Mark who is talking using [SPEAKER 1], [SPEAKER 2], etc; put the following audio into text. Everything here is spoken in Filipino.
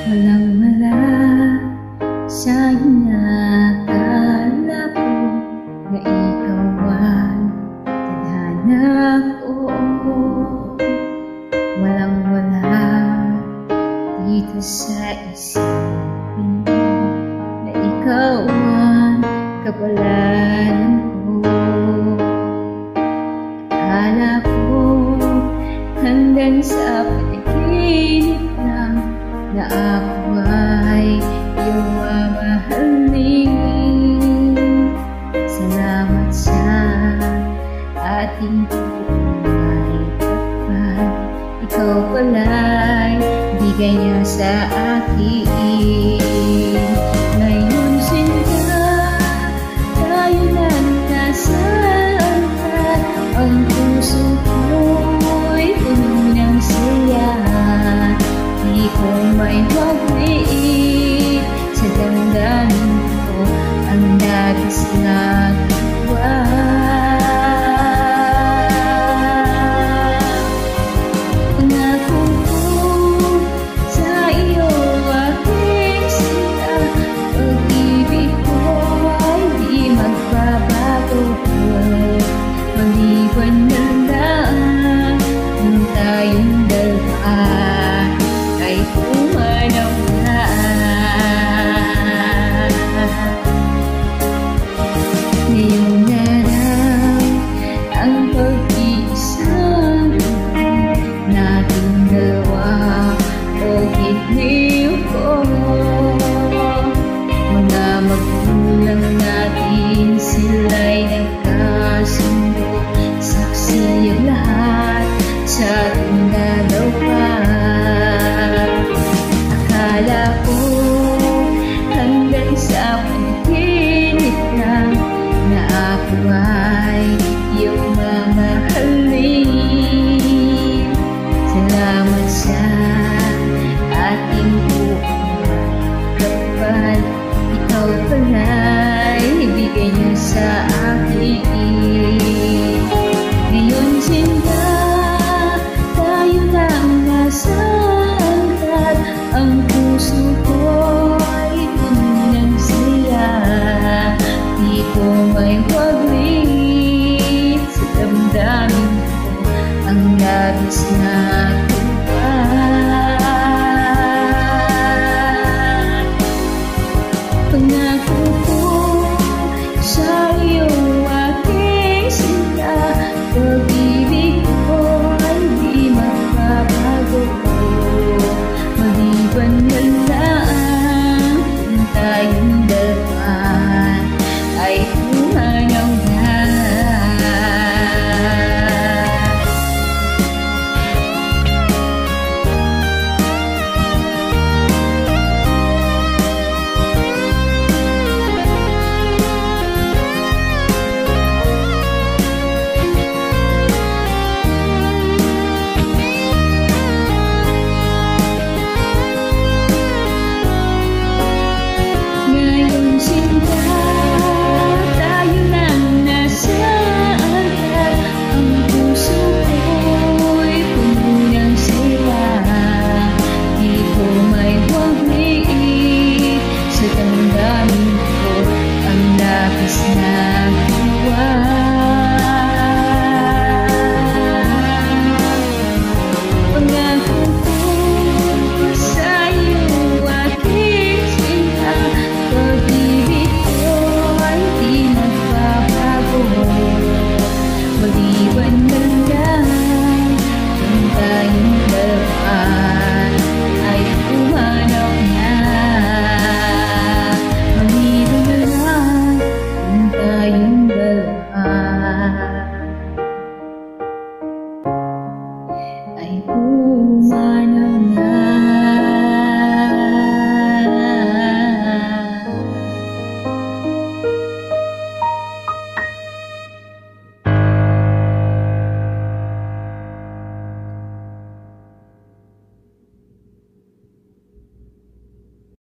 [SPEAKER 1] Walang-wala sa inakala ko na ikaw ang tadhana ko. Walang-wala dito sa isipin ko na ikaw ang kapalaran ko. Akala ko hanggang sa panaginip lang na ako ay iyong mamahalin. Salamat sa ating buhay kapag ikaw pala'y bigay niya sa akin. Ngayon sinta, tayo lang nasaan ka. Ang puso ko'y puno ng saya. Di ko may magliit sa damdamin ko ang nagis na gawa. Pangako ko sa iyo aking sinta, pag-ibig ko ay di magbabago. Maliban na lang nung tayong dalawa ay pumanaw na. Ngayon na lang ang pag-iisang nating dalawa o gitniw ko. Mga magulang natin sila'y nagkasundo, saksi ang lahat sa ating dalawa. Akala ko hanggang sa panaginip lang na ako ay iyong mamahalin. Salamat sa ating buhay kapag ikaw pala'y ibigay niyo sa akin. Ngayon sinta, tayo lang nasaan ka. Ang puso ko'y puno ng saya. Di ko may waglit sa damdamin ko ang labis na tuwa.